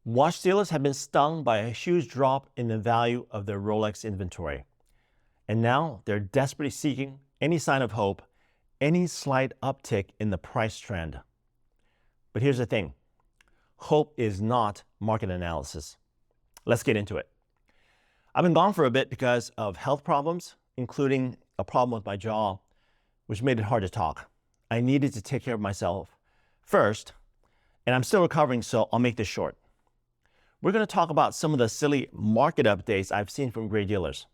Watch dealers have been stung by a huge drop in the value of their Rolex inventory. And now they're desperately seeking any sign of hope, any slight uptick in the price trend. But here's the thing. Hope is not market analysis. Let's get into it. I've been gone for a bit because of health problems, including a problem with my jaw, which made it hard to talk. I needed to take care of myself first, and I'm still recovering, so I'll make this short. We're going to talk about some of the silly market updates I've seen from great dealers.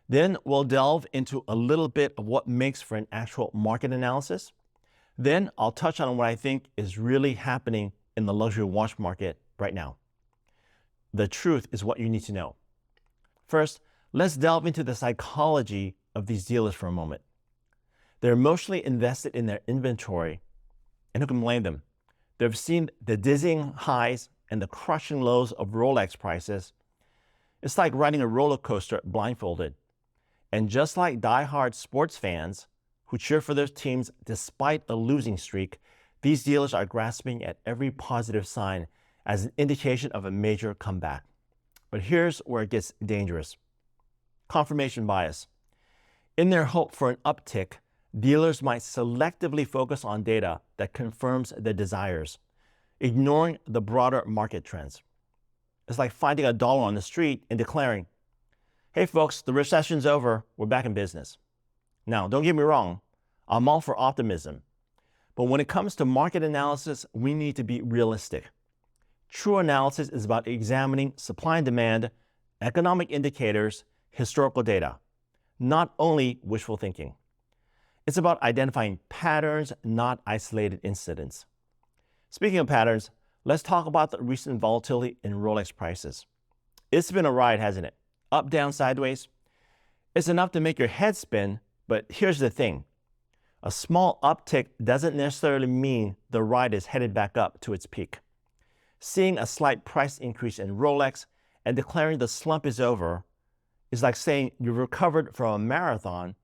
Then we'll delve into a little bit of what makes for an actual market analysis. Then I'll touch on what I think is really happening in the luxury watch market right now. The truth is what you need to know. First, let's delve into the psychology of these dealers for a moment. They're emotionally invested in their inventory, and who can blame them? They've seen the dizzying highs and the crushing lows of Rolex prices. It's like riding a roller coaster blindfolded. And just like die-hard sports fans who cheer for their teams despite a losing streak, these dealers are grasping at every positive sign as an indication of a major comeback. But here's where it gets dangerous. Confirmation bias. In their hope for an uptick, dealers might selectively focus on data that confirms their desires, ignoring the broader market trends. It's like finding a dollar on the street and declaring, "Hey folks, the recession's over, we're back in business." Now, don't get me wrong, I'm all for optimism. But when it comes to market analysis, we need to be realistic. True analysis is about examining supply and demand, economic indicators, historical data, not only wishful thinking. It's about identifying patterns, not isolated incidents. Speaking of patterns, let's talk about the recent volatility in Rolex prices. It's been a ride, hasn't it? Up, down, sideways. It's enough to make your head spin, but here's the thing. A small uptick doesn't necessarily mean the ride is headed back up to its peak. Seeing a slight price increase in Rolex and declaring the slump is over is like saying you've recovered from a marathon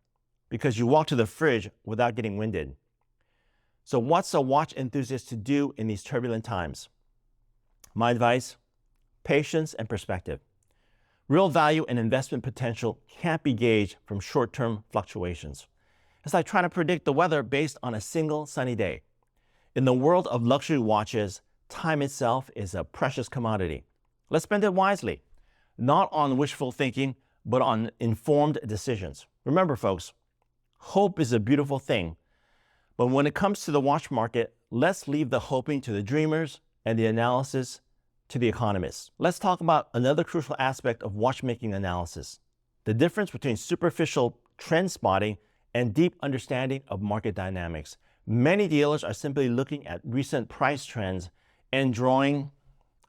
because you walked to the fridge without getting winded. So what's a watch enthusiast to do in these turbulent times? My advice, patience and perspective. Real value and investment potential can't be gauged from short-term fluctuations. It's like trying to predict the weather based on a single sunny day. In the world of luxury watches, time itself is a precious commodity. Let's spend it wisely, not on wishful thinking, but on informed decisions. Remember, folks, hope is a beautiful thing, but when it comes to the watch market, let's leave the hoping to the dreamers and the analysis to the economists. Let's talk about another crucial aspect of watchmaking analysis, the difference between superficial trend spotting and deep understanding of market dynamics. Many dealers are simply looking at recent price trends and drawing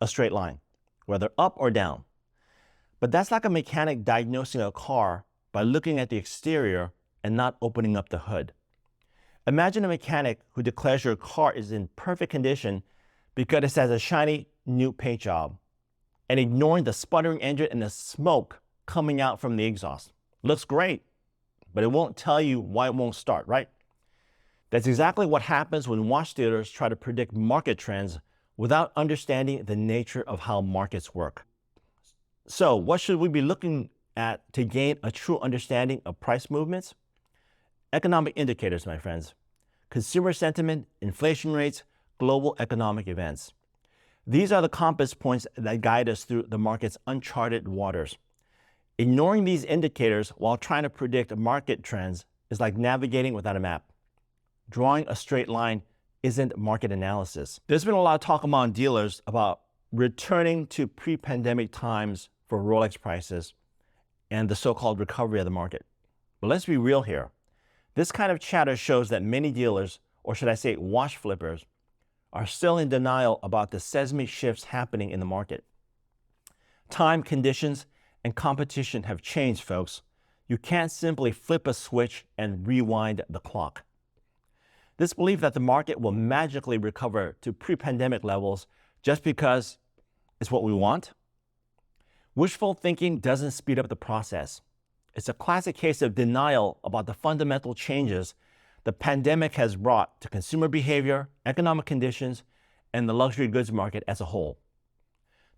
a straight line, whether up or down. But that's like a mechanic diagnosing a car by looking at the exterior and not opening up the hood. Imagine a mechanic who declares your car is in perfect condition because it has a shiny new paint job, and ignoring the sputtering engine and the smoke coming out from the exhaust. Looks great, but it won't tell you why it won't start, right? That's exactly what happens when watch dealers try to predict market trends without understanding the nature of how markets work. So what should we be looking at to gain a true understanding of price movements? Economic indicators, my friends. Consumer sentiment, inflation rates, global economic events. These are the compass points that guide us through the market's uncharted waters. Ignoring these indicators while trying to predict market trends is like navigating without a map. Drawing a straight line isn't market analysis. There's been a lot of talk among dealers about returning to pre-pandemic times for Rolex prices and the so-called recovery of the market. But let's be real here. This kind of chatter shows that many dealers, or should I say watch flippers, are still in denial about the seismic shifts happening in the market. Time, conditions, and competition have changed, folks. You can't simply flip a switch and rewind the clock. This belief that the market will magically recover to pre-pandemic levels just because it's what we want? Wishful thinking doesn't speed up the process. It's a classic case of denial about the fundamental changes the pandemic has brought to consumer behavior, economic conditions, and the luxury goods market as a whole.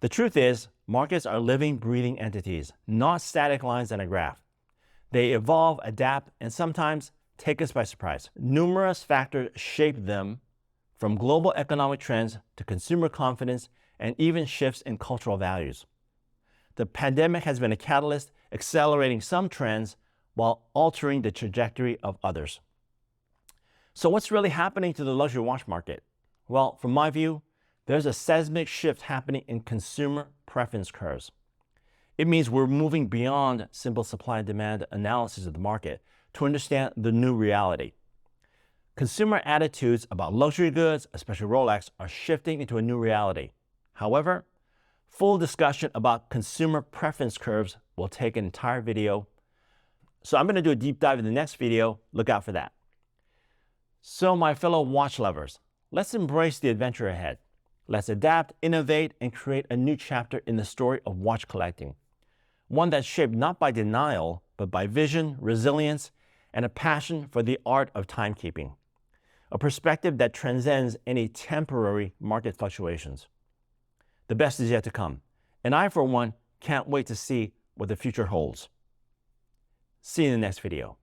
The truth is, markets are living, breathing entities, not static lines on a graph. They evolve, adapt, and sometimes take us by surprise. Numerous factors shape them, from global economic trends to consumer confidence and even shifts in cultural values. The pandemic has been a catalyst, accelerating some trends while altering the trajectory of others. So what's really happening to the luxury watch market? Well, from my view, there's a seismic shift happening in consumer preference curves. It means we're moving beyond simple supply and demand analysis of the market to understand the new reality. Consumer attitudes about luxury goods, especially Rolex, are shifting into a new reality. However, full discussion about consumer preference curves will take an entire video. So I'm going to do a deep dive in the next video. Look out for that. So my fellow watch lovers, let's embrace the adventure ahead. Let's adapt, innovate, and create a new chapter in the story of watch collecting. One that's shaped not by denial, but by vision, resilience, and a passion for the art of timekeeping. A perspective that transcends any temporary market fluctuations. The best is yet to come, and I, for one, can't wait to see what the future holds. See you in the next video.